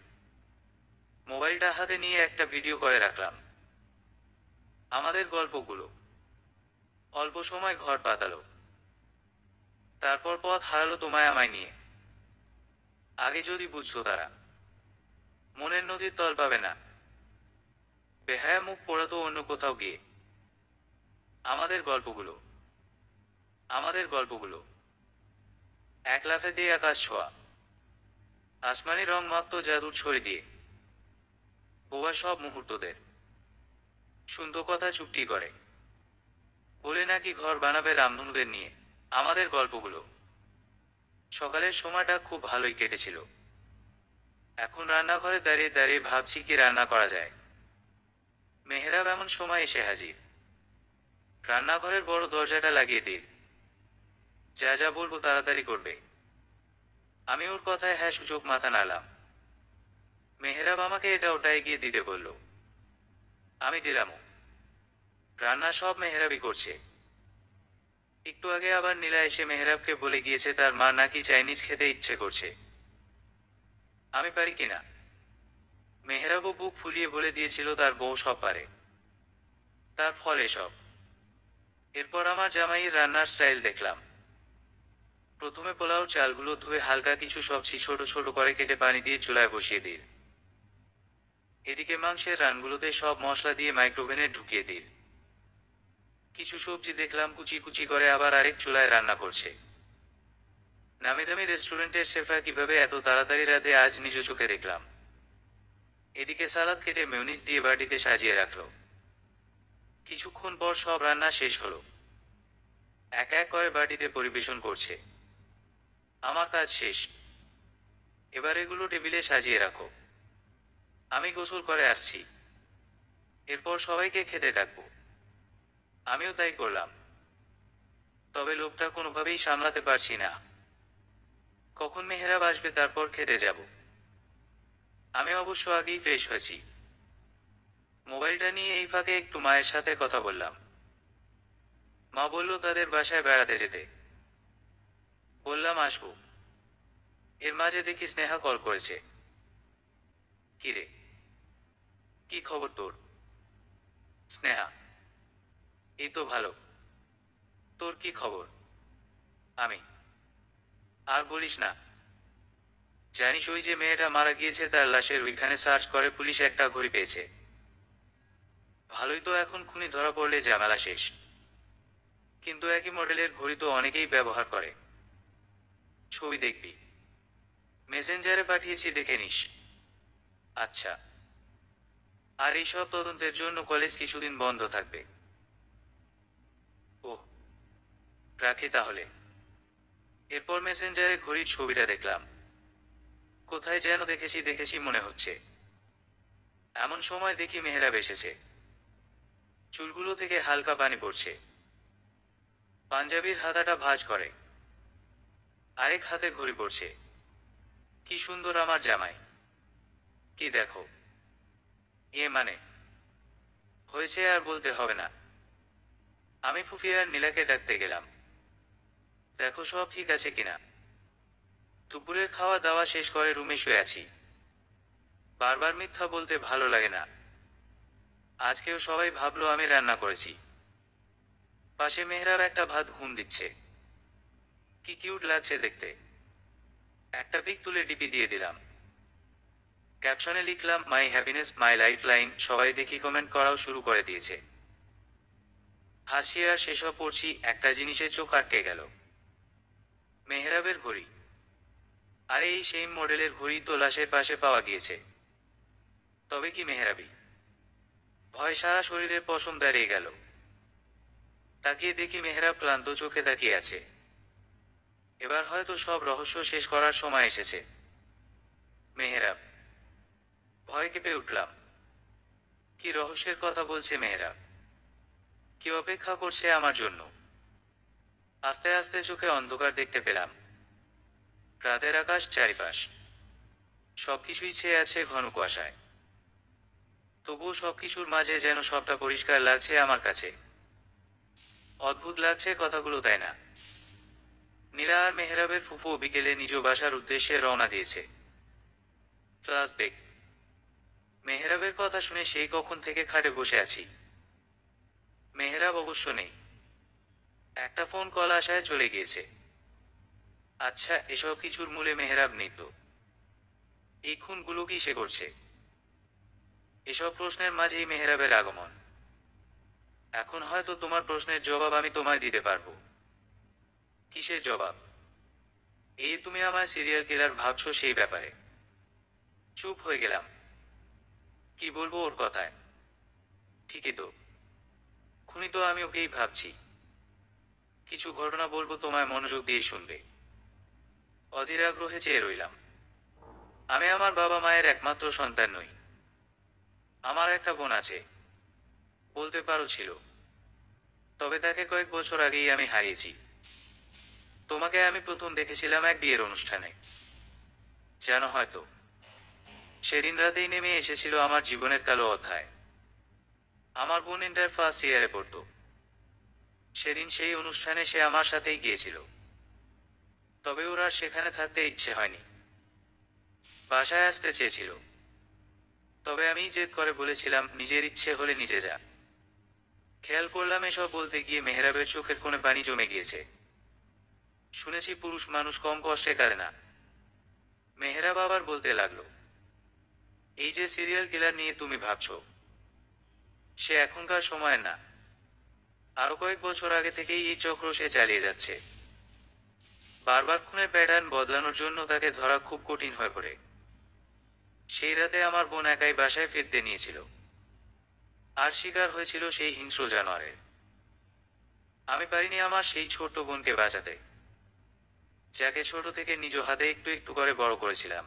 মোবাইলটা হাতে নিয়ে একটা ভিডিও করে রাখলাম। আমাদের গল্পগুলো। অল্প সময় ঘর পাতালো। তারপর পথ হারালো তোমায় আমায় নিয়ে। আগে যদি বুঝতো তারা, মনের নদীর তল পাবে না। বেহায়া মুখ পোড়াতো অন্য কোথাও গিয়ে। আমাদের গল্পগুলো। আমাদের গল্পগুলো। এক লাফে দিয়ে আকাশ ছোঁয়া। আসমানি রং মাত্র জাদুর ছড়ি দিয়ে। বোবা সব মুহূর্তদের। সুন্দর কথা চুক্তি করে। বলে নাকি ঘর বানাবে রামধনুদের নিয়ে। আমাদের গল্পগুলো। সকালের সময়টা খুব ভালোই কেটেছিল। এখন রান্নাঘরে দাঁড়িয়ে দাঁড়িয়ে ভাবছি কি রান্না করা যায়। মেহরাব এমন সময় এসে হাজির। রান্নাঘরের বড় দরজাটা লাগিয়ে দিল। যা যা বলবো তাড়াতাড়ি করবে। আমি ওর কথায় হ্যাঁ সূচক মাথা নাড়লাম। মেহরাব আমাকে এটা ওটা এগিয়ে দিতে বলল। আমি দিলামও। রান্না সব মেহরাবই করছে। একটু আগে আবার নীলা এসে মেহরাবকে বলে গিয়েছে তার মা নাকি চাইনিজ খেতে ইচ্ছে করছে। আমি পারি কিনা। মেহরাবও বুক ফুলিয়ে বলে দিয়েছিল তার বউ সব পারে, তার ফল এসব। এরপর আমার জামাইয়ের রান্নার স্টাইল দেখলাম। প্রথমে পোলাও চালগুলো ধুয়ে হালকা কিছু সবজি ছোট ছোট করে কেটে পানি দিয়ে চুলায় বসিয়ে দিন। এদিকে মাংসের রানগুলোতে সব মশলা দিয়ে মাইক্রোওভেনে ঢুকিয়ে দিন। কিছু সবজি দেখলাম কুচি কুচি করে আবার আরেক চুলায় রান্না করছে। নামি দামি রেস্টুরেন্টের শেফরা কিভাবে এত তাড়াতাড়ি রাতে আজ নিজ চোখে দেখলাম। এদিকে সালাদ কেটে মেয়োনিজ দিয়ে বাটিতে সাজিয়ে রাখলো। কিছুক্ষণ পর সব রান্না শেষ হলো। এক এক করে বাটিতে পরিবেশন করছে। আমার কাজ শেষ, এবার এগুলো টেবিলে সাজিয়ে রাখো, আমি গোসল করে আসছি। এরপর সবাইকে খেতে ডাকবো। আমিও তাই করলাম। তবে লোকটা কোনোভাবেই সামলাতে পারছি না। কখন মেহরাব আসবে তারপর খেতে যাব। আমি অবশ্য আগেই ফ্রেশ হয়েছি। মোবাইলটা নিয়ে এই ফাঁকে একটু মায়ের সাথে কথা বললাম। মা বলল তাদের বাসায় বেড়াতে যেতে। বললাম আসবো। এর মাঝে দেখি স্নেহা কল করেছে। কিরে, কি খবর তোর? স্নেহা: এই তো ভালো। তোর কি খবর? আমি: আর বলিস না। জানিস ওই যে মেয়েটা মারা গিয়েছে তার লাশের ওইখানে সার্চ করে পুলিশ একটা ঘড়ি পেয়েছে। ভালোই তো, এখন খুনি ধরা পড়লে ঝামেলা শেষ। কিন্তু একই মডেলের ঘড়ি তো অনেকেই ব্যবহার করে। ছবি দেখবি, মেসেঞ্জারে পাঠিয়েছি, দেখে নিস। আচ্ছা। আর এইসব তদন্তের জন্য কলেজ কিছুদিন বন্ধ থাকবে। ওহ, রাখি তাহলে। এরপর মেসেঞ্জারে ঘড়ির ছবিটা দেখলাম। কোথায় যেন দেখেছি দেখেছি মনে হচ্ছে। এমন সময় দেখি মেহরাব এসেছে। চুলগুলো থেকে হালকা পানি পড়ছে। পাঞ্জাবির হাতাটা ভাঁজ করে, আরেক হাতে ঘড়ি পড়ছে। কি সুন্দর আমার জামাই! কি দেখো। এ মানে হয়েছে, আর বলতে হবে না। আমি ফুফিয়া আর নীলাকে ডাকতে গেলাম। দেখো সব ঠিক আছে কিনা। দুপুরের খাওয়া দাওয়া শেষ করে রুমে শুয়ে আছি। বারবার মিথ্যা বলতে ভালো লাগে না। আজকেও সবাই ভাবলো আমি রান্না করেছি। পাশে মেহরাব একটা ভাত ঘুম দিচ্ছে। কি কিউট লাগছে দেখতে। একটা পিক তুলে ডিপি দিয়ে দিলাম। ক্যাপশনে লিখলাম my happiness my life line. সবাই দেখি কমেন্ট করাও শুরু করে দিয়েছে। হাসি আর সেসব পড়ছি, একটা জিনিসে চোখ আটকে গেল। মেহরাবের ঘড়ি। আরে এই সেম মডেলের ঘড়ি তো লাশের পাশে পাওয়া গিয়েছে। তবে কি মেহরাবই? ভয় সারা শরীরের পশম দাঁড়িয়ে গেল। তাকিয়ে দেখি মেহরাব ক্লান্ত চোখে তাকিয়ে আছে। এবার হয়তো সব রহস্য শেষ করার সময় এসেছে। মেহরাব। ভয় কেঁপে উঠলাম। কি রহস্যের কথা বলছে মেহরাব? কি অপেক্ষা করছে আমার জন্য? আস্তে আস্তে চোখে অন্ধকার দেখতে পেলাম। রাতের আকাশ, চারিপাশ সবকিছুই ছেয়ে আছে ঘন কুয়াশায়। তবুও সবকিছুর মাঝে যেন সবটা পরিষ্কার লাগছে আমার কাছে। অদ্ভুত লাগছে কথাগুলো, তাই না? নীলা আর মেহরাবের ফুফু বিকেলে নিজ বাসার উদ্দেশ্যে রওনা দিয়েছে। ফ্লাশব্যাক। মেহরাবের কথা শুনে সেই কখন থেকে খাটে বসে আছি। মেহরাব অবশ্য নেই। একটা ফোন কল আসায় চলে গিয়েছে। আচ্ছা, এসব কিছুর মূলে মেহরাব নেই তো? এই খুনগুলো কি সে করছে? এসব প্রশ্নের মাঝেই মেহরাবের আগমন। এখন হয়তো তোমার প্রশ্নের জবাব আমি তোমায় দিতে পারবো। কিসের জবাব? এই তুমি আমায় সিরিয়াল কিলার ভাবছো সেই ব্যাপারে। চুপ হয়ে গেলাম। কি বলবো ওর কথায়? ঠিকই তো, খুনি তো আমি ওকেই ভাবছি। কিছু ঘটনা বলবো, তোমায় মনোযোগ দিয়ে শুনবে। অধীর আগ্রহে চেয়ে রইলাম। আমি আমার বাবা মায়ের একমাত্র সন্তান নই। আমার একটা বোন আছে, বলতে পারো ছিল। তবে তাকে কয়েক বছর আগেই আমি হারিয়েছি। তোমাকে আমি প্রথম দেখেছিলাম এক বিয়ের অনুষ্ঠানে। জানো হয়তো, সেদিন রাতেই নেমে এসেছিল আমার জীবনের কালো অধ্যায়। আমার বোন ইন্টার ফার্স্ট ইয়ারে পড়তো। সেদিন সেই অনুষ্ঠানে সে আমার সাথেই গিয়েছিল। তবে ওর আর সেখানে থাকতে ইচ্ছে হয়নি। বাসায় আসতে চেয়েছিল। তবে আমি জেদ করে বলেছিলাম, নিজের ইচ্ছে হলে নিজে যা। খেয়াল করলাম এসব বলতে গিয়ে মেহরাবের চোখের কোণে পানি জমে গিয়েছে। শুনেছি পুরুষ মানুষ কম কষ্টে কাঁদে না। মেহরাব আবার বলতে লাগলো, এই যে সিরিয়াল কিলার নিয়ে তুমি ভাবছো, সে এখনকার সময়ের না, আরো কয়েক বছর আগে থেকেই এই চক্র সে চালিয়ে যাচ্ছে। বারবার খুনের প্যাটার্ন বদলানোর জন্য তাকে ধরা খুব কঠিন হয়ে পড়ে। সেই রাতে আমার বোন একাই বাসায় ফিরতে নিয়েছিল, আর শিকার হয়েছিল সেই হিংস্র জানোয়ারের। আমি পারিনি আমার সেই ছোট্ট বোনকে বাঁচাতে, যাকে ছোট থেকে নিজ হাতে একটু একটু করে বড় করেছিলাম।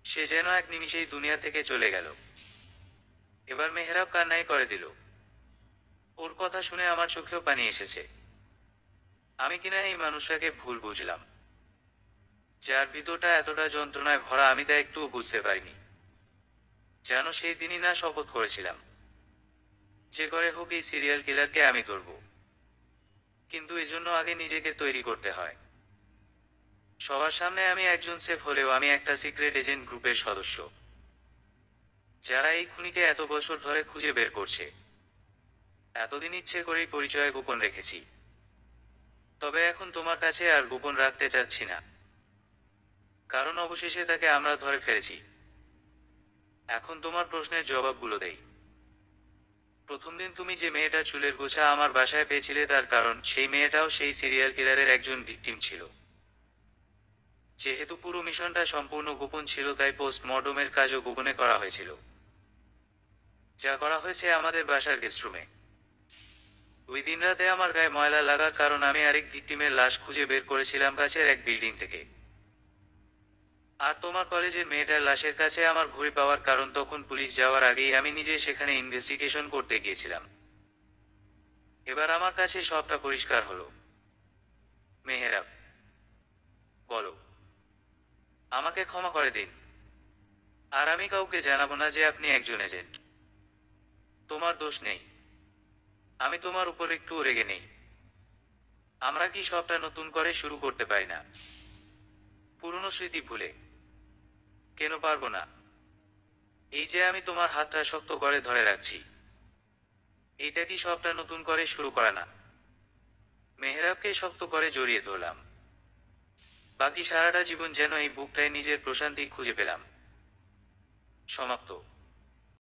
সে যেন এক নিমিষেই দুনিয়া থেকে চলে গেল। এবার মেহরাব কান্নাই করে দিল। ওর কথা শুনে আমার চোখেও পানি এসেছে। আমি কিনা এই মানুষটাকে ভুল বুঝলাম, যার ভিতরটা এতটা যন্ত্রণায় ভরা আমি তা একটুও বুঝতে পারিনি। যেন সেই দিনই না শপথ করেছিলাম, যে করে হোক এই সিরিয়াল কিলারকে আমি ধরব। কিন্তু এজন্য আগে নিজেকে তৈরি করতে হয়। সবার সামনে আমি একজন সেফ হলেও আমি একটা সিক্রেট এজেন্ট গ্রুপের সদস্য, যারা এই খুনিকে এত বছর ধরে খুঁজে বের করছে। এতদিন ইচ্ছে করেই পরিচয় গোপন রেখেছি, তবে এখন তোমার কাছে আর গোপন রাখতে চাচ্ছি না, কারণ অবশেষে তাকে আমরা ধরে ফেলেছি। এখন তোমার প্রশ্নের জবাবগুলো দেই। প্রথম দিন তুমি যে মেয়েটার চুলের গোছা আমার বাসায় পেয়েছিলে, তার কারণ সেই মেয়েটাও সেই সিরিয়াল কিলারের একজন ভিকটিম ছিল। যেহেতু পুরো মিশনটা সম্পূর্ণ গোপন ছিল, তাই পোস্টমর্টমের কাজও গোপনে করা হয়েছিল, যা করা হয়েছে আমাদের বাসার গেস্টরুমে। ওই দিন রাতে আমার গায়ে ময়লা লাগার কারণ আমি আরেক ভিকটিমের লাশ খুঁজে বের করেছিলাম কাছের এক বিল্ডিং থেকে। আর তোমার কলেজের মেয়েটার লাশের কাছে আমার ঘড়ি পাওয়ার কারণ তখন পুলিশ যাওয়ার আগেই আমি নিজে সেখানে ইনভেস্টিগেশন করতে গিয়েছিলাম। এবার আমার কাছে সবটা পরিষ্কার হলো। মেহেরাব, বলো, আমাকে ক্ষমা করে দিন। আর আমি কাউকে জানাবো না যে আপনি একজন এজেন্ট। তোমার দোষ নেই, আমি তোমার উপর একটু রেগে নেই। আমরা কি সবটা নতুন করে শুরু করতে পারি না? পুরনো স্মৃতি ভুলে? কেন পারবো না? এই যে আমি তোমার হাতটা শক্ত করে ধরে রাখছি, এইটা কি সবটা নতুন করে শুরু করা না? মেহরাবকে শক্ত করে জড়িয়ে ধরলাম। বাকি সারাটা জীবন যেন এই বুকটায় নিজের প্রশান্তি খুঁজে পেলাম। সমাপ্ত।